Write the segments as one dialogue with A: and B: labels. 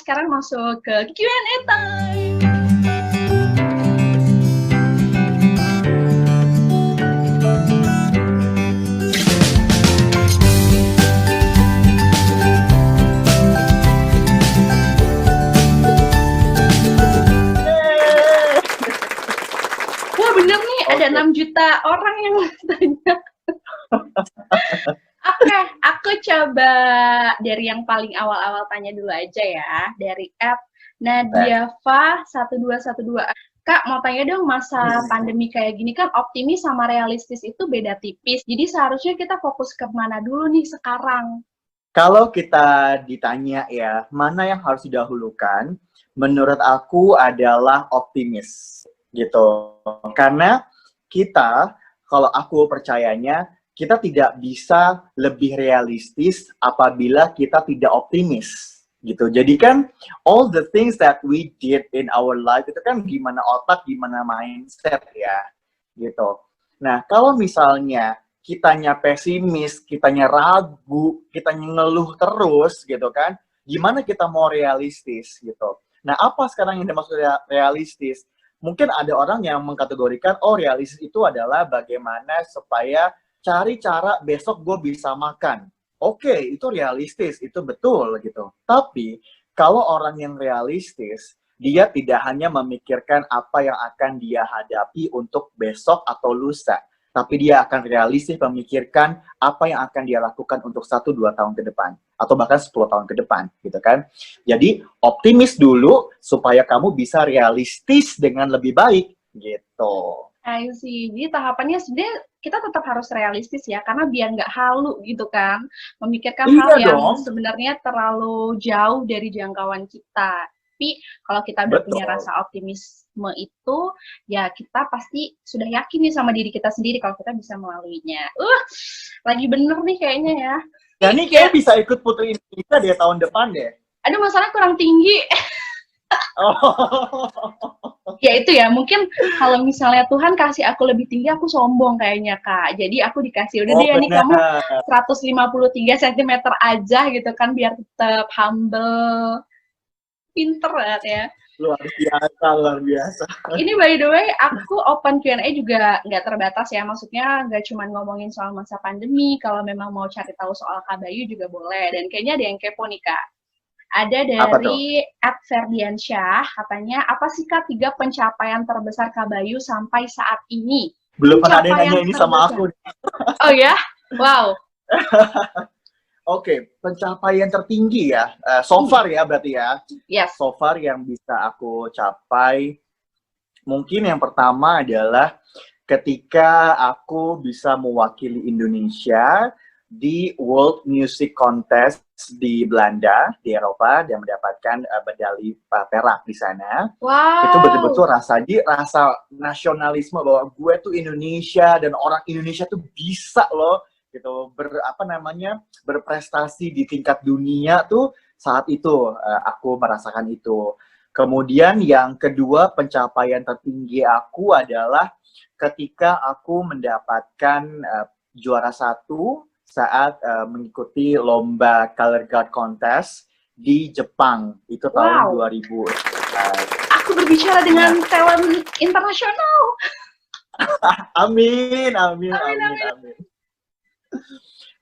A: sekarang masuk ke Q&A time. Wah bener nih, ada 6 juta orang yang tanya. Oke, aku coba dari yang paling awal-awal tanya dulu aja ya. Dari @nadiava1212. Kak, mau tanya dong, masa pandemi kayak gini kan optimis sama realistis itu beda tipis. Jadi seharusnya kita fokus ke mana dulu nih sekarang?
B: Kalau kita ditanya ya, mana yang harus didahulukan? Menurut aku adalah optimis gitu. Karena kita, kalau aku percayanya, kita tidak bisa lebih realistis apabila kita tidak optimis gitu. Jadi kan all the things that we did in our life itu kan gimana otak, gimana mindset ya gitu. Nah, kalau misalnya kitanya pesimis, kitanya ragu, kitanya ngeluh terus gitu kan, gimana kita mau realistis gitu. Nah, apa sekarang yang dimaksud realistis? Mungkin ada orang yang mengkategorikan, oh realistis itu adalah bagaimana supaya cari cara besok gue bisa makan. Oke, itu realistis, itu betul gitu. Tapi kalau orang yang realistis, dia tidak hanya memikirkan apa yang akan dia hadapi untuk besok atau lusa, tapi dia akan realistis memikirkan apa yang akan dia lakukan untuk 1-2 tahun ke depan, atau bahkan 10 tahun ke depan, gitu kan. Jadi, optimis dulu supaya kamu bisa realistis dengan lebih baik, gitu.
A: I see. Jadi tahapannya sebenarnya kita tetap harus realistis ya, karena biar nggak halu gitu kan, memikirkan hal yang sebenarnya terlalu jauh dari jangkauan kita. Tapi kalau kita udah punya rasa optimisme itu, ya kita pasti sudah yakin nih sama diri kita sendiri kalau kita bisa melaluinya. Lagi bener nih kayaknya ya.
B: Ya ini kayaknya bisa ikut Putri Indonesia deh tahun depan deh.
A: Aduh, masalahnya kurang tinggi. Ya itu ya, mungkin kalau misalnya Tuhan kasih aku lebih tinggi, aku sombong kayaknya Kak. Jadi aku dikasih, udah deh ya nih kamu 153 cm aja gitu kan, biar tetap humble. Pinter banget ya.
B: Luar biasa.
A: Ini by the way, aku open Q&A juga nggak terbatas ya, maksudnya nggak cuma ngomongin soal masa pandemi, kalau memang mau cari tahu soal Kak Bayu juga boleh, dan kayaknya ada yang kepo nih Kak. Ada dari @ferdiansyah, katanya, apa sih Kak 3 pencapaian terbesar Kak Bayu sampai saat ini?
B: Belum pernah ada yang nanya ini sama aku.
A: Oh ya? Wow.
B: Oke, pencapaian tertinggi ya, so far ya berarti ya.
A: Yes.
B: So far yang bisa aku capai, mungkin yang pertama adalah ketika aku bisa mewakili Indonesia di World Music Contest di Belanda, di Eropa, dan mendapatkan medali perak di sana.
A: Wow.
B: Itu betul-betul rasa nasionalisme bahwa gue tuh Indonesia dan orang Indonesia tuh bisa loh gitu berprestasi di tingkat dunia tuh saat itu aku merasakan itu. Kemudian yang kedua pencapaian tertinggi aku adalah ketika aku mendapatkan juara 1 saat mengikuti lomba Color Guard Contest di Jepang itu tahun 2000.
A: Aku berbicara dengan talent internasional.
B: Amin.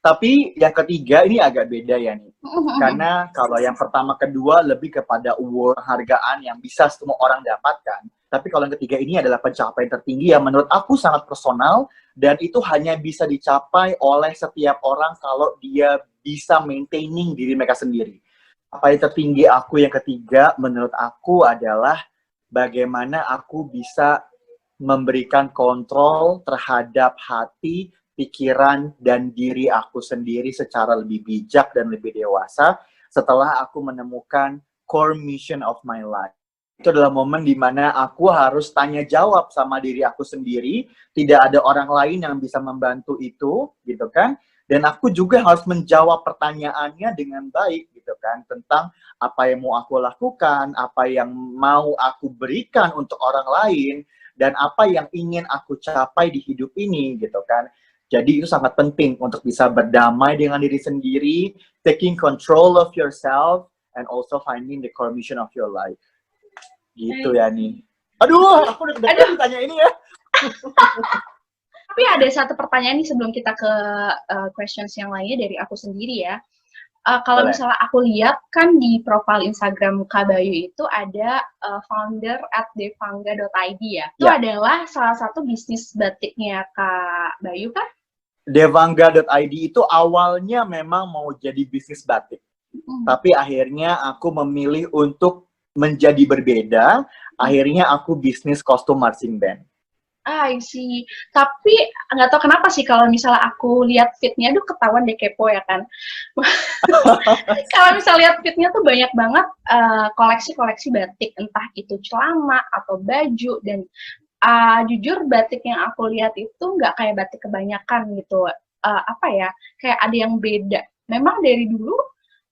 B: Tapi yang ketiga ini agak beda ya nih. Karena kalau yang pertama kedua lebih kepada award hargaan yang bisa semua orang dapatkan. Tapi kalau yang ketiga ini adalah pencapaian tertinggi yang menurut aku sangat personal dan itu hanya bisa dicapai oleh setiap orang kalau dia bisa maintaining diri mereka sendiri. Apa yang tertinggi aku yang ketiga menurut aku adalah bagaimana aku bisa memberikan kontrol terhadap hati, pikiran, dan diri aku sendiri secara lebih bijak dan lebih dewasa setelah aku menemukan core mission of my life. Itu adalah momen dimana aku harus tanya jawab sama diri aku sendiri, tidak ada orang lain yang bisa membantu itu, gitu kan? Dan aku juga harus menjawab pertanyaannya dengan baik, gitu kan? Tentang apa yang mau aku lakukan, apa yang mau aku berikan untuk orang lain, dan apa yang ingin aku capai di hidup ini, gitu kan? Jadi itu sangat penting untuk bisa berdamai dengan diri sendiri, taking control of yourself, and also finding the core mission of your life. Gitu ya nih. Aduh, aku udah kebetulan ditanya ini ya.
A: Tapi ada satu pertanyaan nih sebelum kita ke questions yang lainnya dari aku sendiri ya. Kalau misalnya aku lihat kan di profil Instagram Kak Bayu itu ada founder @devangga.id ya. Itu adalah salah satu bisnis batiknya Kak Bayu kan?
B: Devangga.id itu awalnya memang mau jadi bisnis batik. Tapi akhirnya aku memilih untuk menjadi berbeda. Akhirnya aku bisnis kostum marching band.
A: I see. Tapi nggak tahu kenapa sih kalau misalnya aku lihat fitnya, aduh ketahuan deh kepo ya kan. Kalau misalnya lihat fitnya tuh banyak banget koleksi-koleksi batik, entah itu celana atau baju, dan jujur batik yang aku lihat itu nggak kayak batik kebanyakan gitu. Apa ya, kayak ada yang beda. Memang dari dulu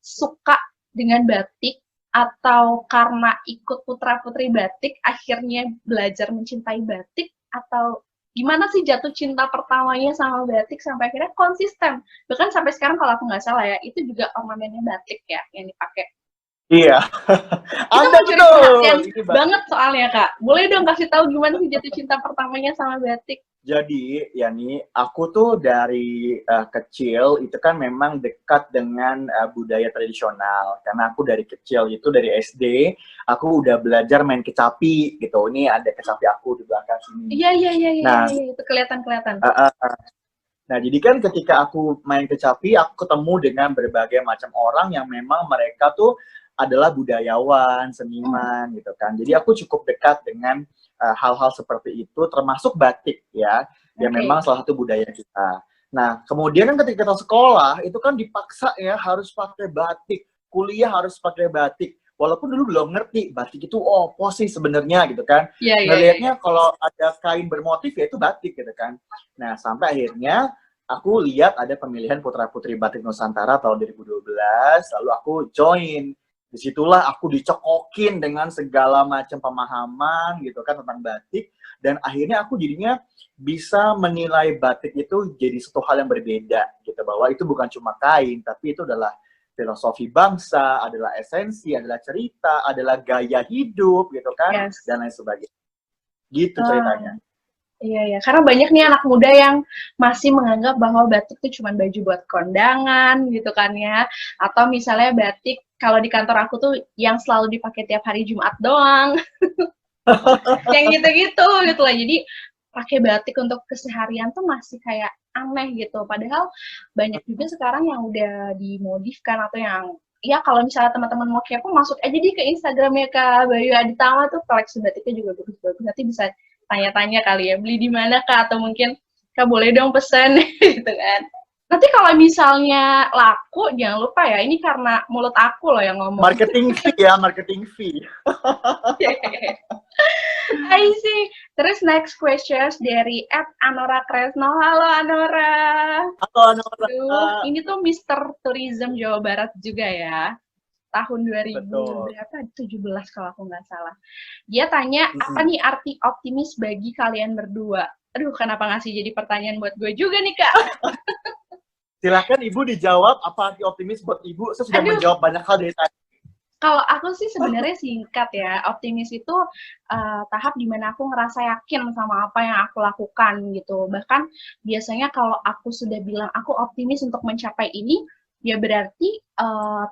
A: suka dengan batik, atau karena ikut putra-putri batik akhirnya belajar mencintai batik, atau gimana sih jatuh cinta pertamanya sama batik sampai akhirnya konsisten? Bahkan sampai sekarang kalau aku nggak salah ya, itu juga ornamennya batik ya yang dipakai.
B: Iya.
A: Itu mencuri perhatian banget soalnya Kak. Boleh dong kasih tahu gimana sih jatuh cinta pertamanya sama batik?
B: Jadi, Yani, aku tuh dari kecil itu kan memang dekat dengan budaya tradisional. Karena aku dari kecil itu, dari SD, aku udah belajar main kecapi gitu. Ini ada kecapi aku di belakang sini.
A: Iya, itu kelihatan.
B: Nah, jadi kan ketika aku main kecapi, aku ketemu dengan berbagai macam orang yang memang mereka tuh adalah budayawan, seniman gitu kan. Jadi aku cukup dekat dengan hal-hal seperti itu, termasuk batik ya, yang memang salah satu budaya kita. Nah, kemudian kan ketika kita sekolah, itu kan dipaksa ya harus pakai batik, kuliah harus pakai batik. Walaupun dulu belum ngerti batik itu apa sih sebenarnya gitu kan. Ngelihatnya kalau ada kain bermotif ya itu batik gitu kan. Nah, sampai akhirnya aku lihat ada pemilihan putra-putri batik Nusantara tahun 2012, lalu aku join. Disitulah aku dicekokin dengan segala macam pemahaman gitu kan tentang batik, dan akhirnya aku jadinya bisa menilai batik itu jadi satu hal yang berbeda gitu, bahwa itu bukan cuma kain tapi itu adalah filosofi bangsa, adalah esensi, adalah cerita, adalah gaya hidup gitu kan, dan lain sebagainya. Gitu ceritanya.
A: Iya, karena banyak nih anak muda yang masih menganggap bahwa batik itu cuma baju buat kondangan gitu kan ya. Atau misalnya batik kalau di kantor aku tuh yang selalu dipakai tiap hari Jumat doang. Yang gitu-gitu gitu lah. Jadi pakai batik untuk keseharian tuh masih kayak aneh gitu. Padahal banyak juga sekarang yang udah dimodifkan atau yang ya kalau misalnya teman-teman mau kepo masuk aja di ke Instagramnya Kak Bayu Aditama tuh koleksi batiknya juga bagus-bagus. Nanti bisa tanya-tanya kali ya, beli di mana Kak, atau mungkin Kak boleh dong pesan gitu kan. Nanti kalau misalnya laku, jangan lupa ya, ini karena mulut aku loh yang ngomong.
B: Marketing fee ya, marketing fee.
A: I see. Terus next questions dari @Anora Kresno. Halo Anora.
B: Halo Anora.
A: Ini tuh Mr. Tourism Jawa Barat juga ya. Tahun 2017 kalau aku nggak salah. Dia tanya, apa nih arti optimis bagi kalian berdua? Aduh, kenapa ngasih jadi pertanyaan buat gue juga nih, Kak?
B: Silakan Ibu dijawab, apa arti optimis buat Ibu? Saya sudah menjawab banyak hal dari tadi.
A: Kalau aku sih sebenarnya singkat ya, optimis itu tahap dimana aku ngerasa yakin sama apa yang aku lakukan gitu. Bahkan biasanya kalau aku sudah bilang aku optimis untuk mencapai ini, ya berarti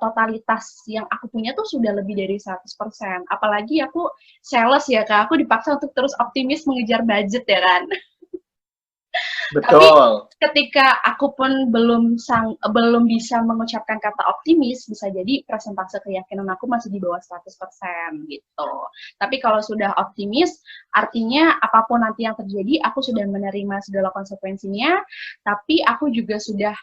A: totalitas yang aku punya tuh sudah lebih dari 100%. Apalagi aku sales ya Kak, aku dipaksa untuk terus optimis mengejar budget ya kan.
B: Betul.
A: Tapi ketika aku pun belum bisa mengucapkan kata optimis, bisa jadi persentase keyakinan aku masih di bawah 100% gitu. Tapi kalau sudah optimis, artinya apapun nanti yang terjadi, aku sudah menerima segala konsekuensinya, tapi aku juga sudah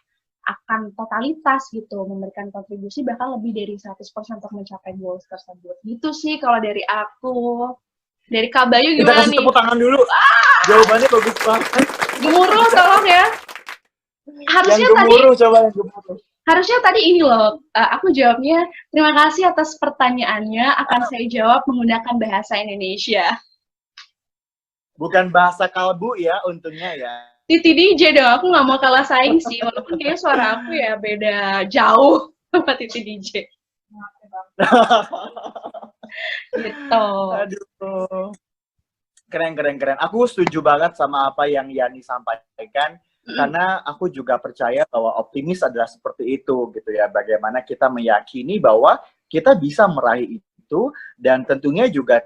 A: akan totalitas gitu, memberikan kontribusi bahkan lebih dari 100% untuk mencapai goals tersebut. Gitu sih kalau dari aku. Dari Kak Bayu gimana nih?
B: Kita kasih tepuk tangan dulu. Jawabannya bagus banget.
A: Gemuruh tolong ya. Harusnya
B: yang gemuruh, coba yang gemuruh.
A: Harusnya tadi ini loh, aku jawabnya, terima kasih atas pertanyaannya, akan saya jawab menggunakan bahasa Indonesia.
B: Bukan bahasa kalbu ya, untungnya ya.
A: Titi DJ dong, aku nggak mau kalah saing sih, walaupun kayaknya suara aku ya beda jauh sama Titi DJ. Gitu.
B: Aduh. Keren. Aku setuju banget sama apa yang Yani sampaikan, karena aku juga percaya bahwa optimis adalah seperti itu gitu ya. Bagaimana kita meyakini bahwa kita bisa meraih itu, dan tentunya juga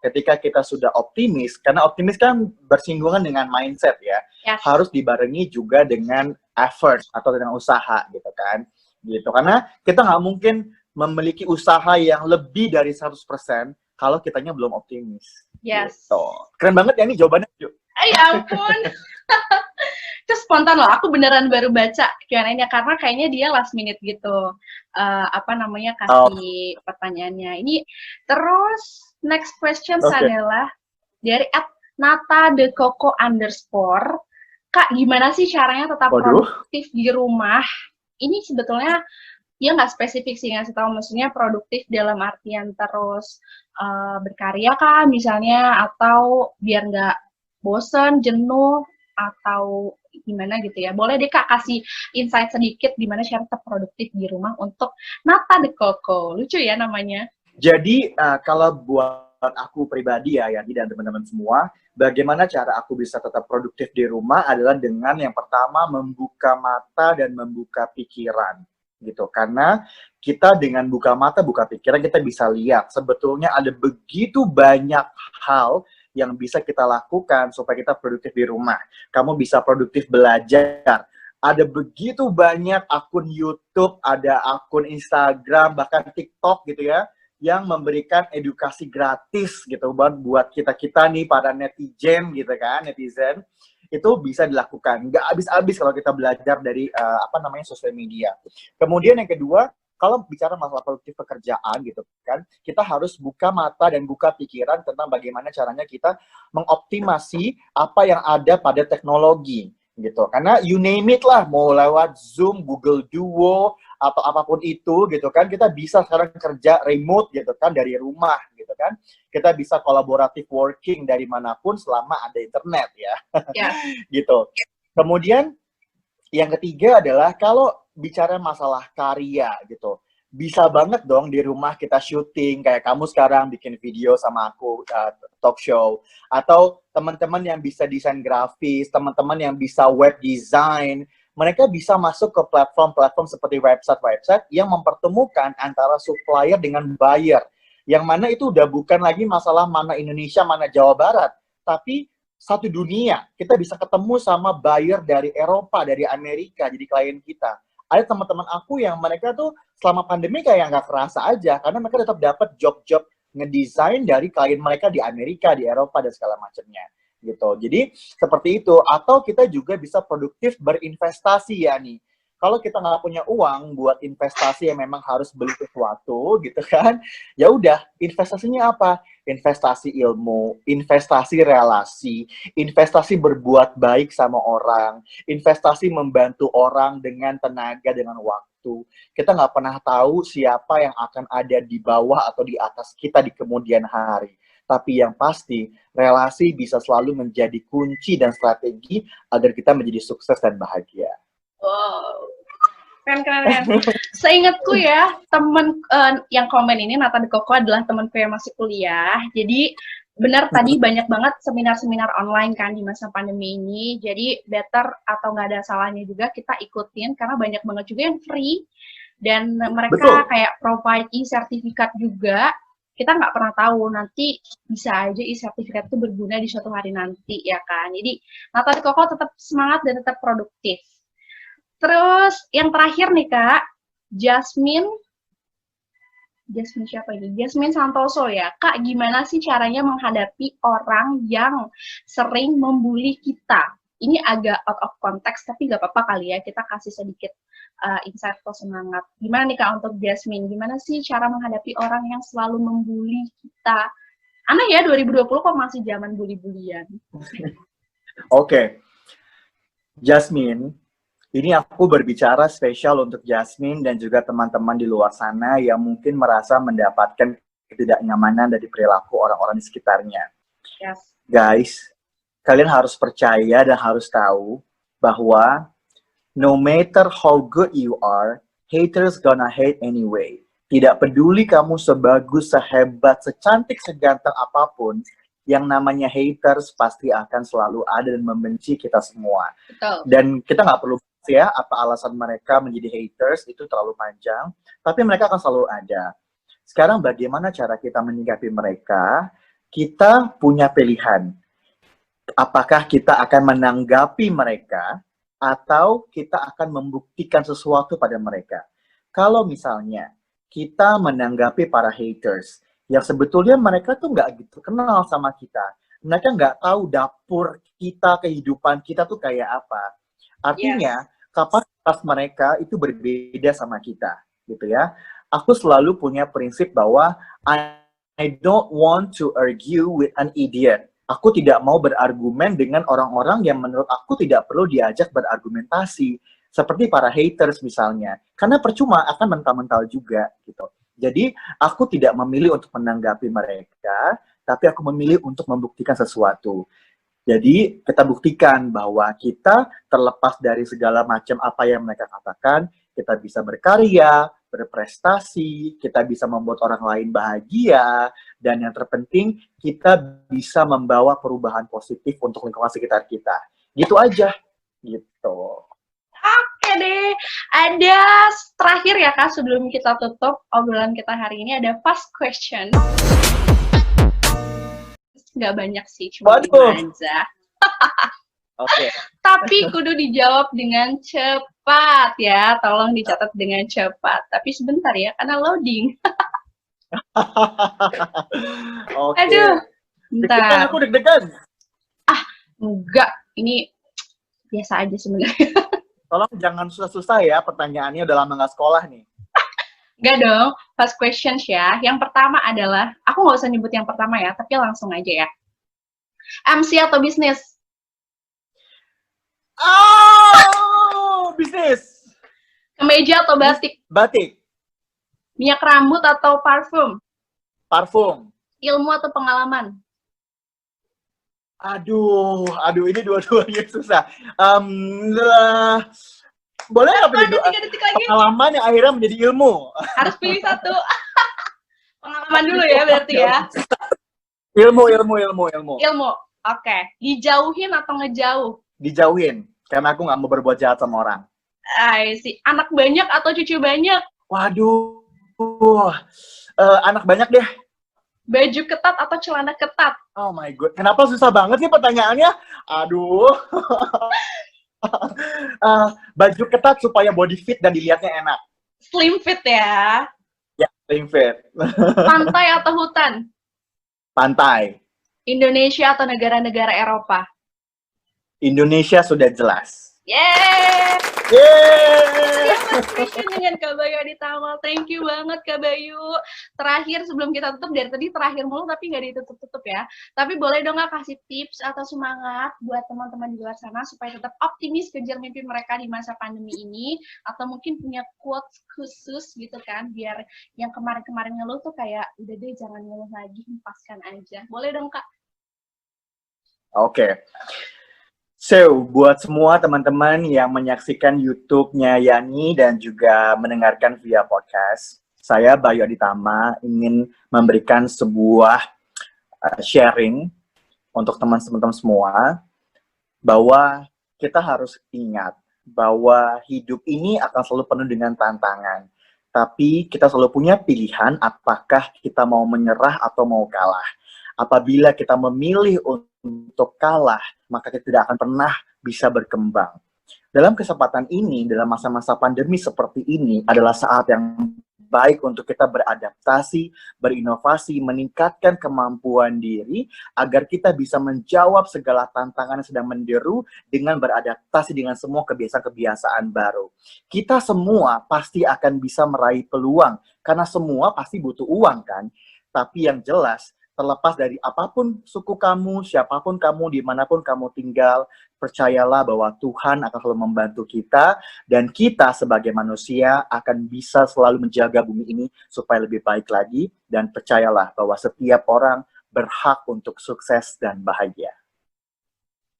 B: ketika kita sudah optimis, karena optimis kan bersinggungan dengan mindset ya,
A: Yes.
B: harus dibarengi juga dengan effort atau dengan usaha gitu kan. Gitu. Karena kita nggak mungkin memiliki usaha yang lebih dari 100% kalau kitanya belum optimis.
A: Yes.
B: Gitu. Keren banget ya nih jawabannya.
A: Ya ampun. Itu spontan loh, aku beneran baru baca Q&A-nya karena kayaknya dia last minute gitu. Kasih pertanyaannya. Ini terus next question adalah dari @nata_de_coco_. Kak, gimana sih caranya tetap produktif di rumah? Ini sebetulnya dia nggak spesifik sih ngasih tahu, maksudnya produktif dalam artian terus berkarya kah misalnya, atau biar nggak bosen, jenuh, atau gimana gitu ya. Boleh deh Kak kasih insight sedikit gimana cara tetap produktif di rumah untuk @nata_de_coco. Lucu ya namanya.
B: Jadi kalau buat aku pribadi ya, Yani dan teman-teman semua, bagaimana cara aku bisa tetap produktif di rumah adalah dengan yang pertama membuka mata dan membuka pikiran gitu. Karena kita dengan buka mata, buka pikiran, kita bisa lihat sebetulnya ada begitu banyak hal yang bisa kita lakukan supaya kita produktif di rumah. Kamu bisa produktif belajar. Ada begitu banyak akun YouTube, ada akun Instagram, bahkan TikTok gitu ya, yang memberikan edukasi gratis gitu buat kita nih para netizen gitu kan, netizen itu bisa dilakukan. Nggak habis-habis kalau kita belajar dari sosial media. Kemudian yang kedua, kalau bicara masalah produktif pekerjaan gitu kan, kita harus buka mata dan buka pikiran tentang bagaimana caranya kita mengoptimasi apa yang ada pada teknologi gitu. Karena you name it lah, mau lewat Zoom, Google Duo, atau apapun itu gitu kan, kita bisa sekarang kerja remote gitu kan, dari rumah gitu kan. Kita bisa kolaboratif working dari manapun selama ada internet ya. Gitu. Kemudian yang ketiga adalah kalau bicara masalah karya gitu, bisa banget dong di rumah kita syuting kayak kamu sekarang bikin video sama aku talk show, atau teman-teman yang bisa desain grafis, teman-teman yang bisa web design, mereka bisa masuk ke platform-platform seperti website-website yang mempertemukan antara supplier dengan buyer, yang mana itu udah bukan lagi masalah mana Indonesia, mana Jawa Barat, tapi satu dunia. Kita bisa ketemu sama buyer dari Eropa, dari Amerika, jadi klien kita. Ada teman-teman aku yang mereka tuh selama pandemi kayak nggak kerasa aja, karena mereka tetap dapat job-job ngedesain dari klien mereka di Amerika, di Eropa, dan segala macamnya. Gitu. Jadi seperti itu. Atau kita juga bisa produktif berinvestasi ya nih. Kalau kita nggak punya uang buat investasi yang memang harus beli sesuatu gitu kan, ya udah, investasinya apa? Investasi ilmu, investasi relasi, investasi berbuat baik sama orang, investasi membantu orang dengan tenaga, dengan waktu. Kita nggak pernah tahu siapa yang akan ada di bawah atau di atas kita di kemudian hari. Tapi yang pasti, relasi bisa selalu menjadi kunci dan strategi agar kita menjadi sukses dan bahagia.
A: Wow, keren. Seingatku ya, temen yang komen ini, @nata_de_coco adalah temanku yang masih kuliah. Jadi benar tadi banyak banget seminar-seminar online kan di masa pandemi ini. Jadi better atau nggak ada salahnya juga kita ikutin karena banyak banget juga yang free dan mereka kayak provide e-sertifikat juga. Kita nggak pernah tahu, nanti bisa aja e-sertifikat itu berguna di suatu hari nanti ya kan. Jadi @nata_de_coco tetap semangat dan tetap produktif. Terus yang terakhir nih Kak, Jasmine siapa ini? Jasmine Santoso ya. Kak, gimana sih caranya menghadapi orang yang sering membuli kita? Ini agak out of context, tapi nggak apa-apa kali ya, kita kasih sedikit insight atau semangat. Gimana nih Kak untuk Jasmine? Gimana sih cara menghadapi orang yang selalu membuli kita? Aneh ya, 2020 kok masih zaman bully-bulian.
B: Oke. Jasmine, ini aku berbicara spesial untuk Jasmine dan juga teman-teman di luar sana yang mungkin merasa mendapatkan ketidaknyamanan dari perilaku orang-orang di sekitarnya.
A: Yes.
B: Guys, kalian harus percaya dan harus tahu bahwa no matter how good you are, haters gonna hate anyway. Tidak peduli kamu sebagus, sehebat, secantik, seganteng apapun, yang namanya haters pasti akan selalu ada dan membenci kita semua.
A: Betul.
B: Dan kita nggak perlu ya apa alasan mereka menjadi haters, itu terlalu panjang, tapi mereka akan selalu ada. Sekarang bagaimana cara kita menyikapi mereka? Kita punya pilihan. Apakah kita akan menanggapi mereka atau kita akan membuktikan sesuatu pada mereka? Kalau misalnya kita menanggapi para haters, yang sebetulnya mereka tuh nggak gitu kenal sama kita. Mereka nggak tahu dapur kita, kehidupan kita tuh kayak apa. Artinya, kapasitas mereka itu berbeda sama kita, gitu ya. Aku selalu punya prinsip bahwa I don't want to argue with an idiot. Aku tidak mau berargumen dengan orang-orang yang menurut aku tidak perlu diajak berargumentasi. Seperti para haters misalnya. Karena percuma akan mental-mental juga, gitu. Jadi, aku tidak memilih untuk menanggapi mereka, tapi aku memilih untuk membuktikan sesuatu. Jadi, kita buktikan bahwa kita terlepas dari segala macam apa yang mereka katakan, kita bisa berkarya, berprestasi, kita bisa membuat orang lain bahagia, dan yang terpenting, kita bisa membawa perubahan positif untuk lingkungan sekitar kita. Gitu aja. Gitu.
A: Oke deh, ada terakhir ya Kak, sebelum kita tutup obrolan kita hari ini, ada fast question. Nggak banyak sih, cuma 5 aja.
B: Oke.
A: Tapi kudu dijawab dengan cepat ya, tolong dicatat dengan cepat. Tapi sebentar ya, karena loading.
B: Oke.
A: Aduh, bentar.
B: Aku deg-degan.
A: Enggak, ini biasa aja sebenarnya.
B: Tolong jangan susah-susah ya, pertanyaannya udah lama nggak sekolah nih.
A: Enggak dong, first questions ya. Yang pertama adalah, aku nggak usah nyebut yang pertama ya, tapi langsung aja ya. MC atau bisnis?
B: Bisnis.
A: Kemeja atau batik?
B: Batik.
A: Minyak rambut atau parfum?
B: Parfum.
A: Ilmu atau pengalaman?
B: Aduh, ini dua-duanya susah. Boleh nggak pilih
A: 3 detik lagi.
B: pengalaman yang akhirnya menjadi ilmu?
A: Harus pilih satu. Pengalaman dulu ya berarti ya.
B: Ilmu.
A: Ilmu. Oke. Dijauhin atau ngejauh?
B: Dijauhin, karena aku nggak mau berbuat jahat sama orang.
A: Si anak banyak atau cucu banyak?
B: Waduh, anak banyak deh.
A: Baju ketat atau celana ketat?
B: Oh my god, kenapa susah banget sih pertanyaannya? Aduh. Baju ketat supaya body fit dan dilihatnya enak.
A: Slim fit ya.
B: Ya, slim fit.
A: Pantai atau hutan?
B: Pantai.
A: Indonesia atau negara-negara Eropa?
B: Indonesia sudah jelas.
A: Yeay!
B: Yeay!
A: Dengan Kak Bayu Aditama. Thank you banget Kak Bayu. Terakhir sebelum kita tutup, dari tadi terakhir mulu tapi nggak ditutup-tutup ya. Tapi boleh dong nggak kasih tips atau semangat buat teman-teman di luar sana supaya tetap optimis kejar mimpi mereka di masa pandemi ini, atau mungkin punya quotes khusus gitu kan, biar yang kemarin-kemarin ngeluh tuh kayak udah deh jangan ngeluh lagi, hempaskan aja. Boleh dong Kak?
B: Oke. So, buat semua teman-teman yang menyaksikan YouTube-nya Yani dan juga mendengarkan via podcast, saya Bayu Aditama ingin memberikan sebuah sharing untuk teman-teman semua bahwa kita harus ingat bahwa hidup ini akan selalu penuh dengan tantangan. Tapi kita selalu punya pilihan apakah kita mau menyerah atau mau kalah. Apabila kita memilih untuk kalah, maka kita tidak akan pernah bisa berkembang. Dalam kesempatan ini, dalam masa-masa pandemi seperti ini, adalah saat yang baik untuk kita beradaptasi, berinovasi, meningkatkan kemampuan diri, agar kita bisa menjawab segala tantangan yang sedang menderu dengan beradaptasi dengan semua kebiasaan-kebiasaan baru. Kita semua pasti akan bisa meraih peluang, karena semua pasti butuh uang kan. Tapi yang jelas, terlepas dari apapun suku kamu, siapapun kamu, dimanapun kamu tinggal, percayalah bahwa Tuhan akan selalu membantu kita, dan kita sebagai manusia akan bisa selalu menjaga bumi ini supaya lebih baik lagi, dan percayalah bahwa setiap orang berhak untuk sukses dan bahagia.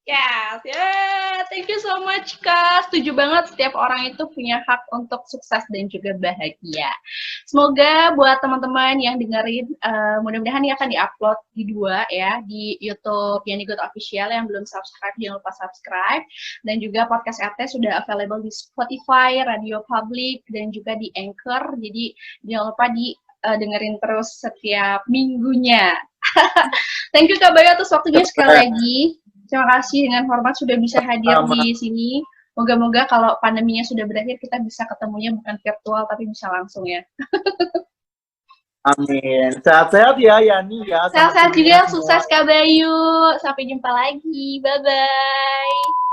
A: Yes, yes. thank you so much Kak. Setuju banget, setiap orang itu punya hak untuk sukses dan juga bahagia. Semoga buat teman-teman yang dengerin, mudah-mudahan ini akan diupload di 2 ya, di YouTube Yani Good Official. Yang belum subscribe, jangan lupa subscribe. Dan juga podcast RT sudah available di Spotify, Radio Public, dan juga di Anchor. Jadi jangan lupa dengerin terus setiap minggunya. Thank you Kak Bayu atas waktunya sekali lagi. Terima kasih, dengan hormat sudah bisa hadir di sini. Moga-moga kalau pandeminya sudah berakhir, kita bisa ketemunya bukan virtual, tapi bisa langsung ya.
B: Amin. Sehat-sehat ya, Yani ya.
A: Sehat-sehat juga, sukses Kak Bayu. Sampai jumpa lagi. Bye-bye.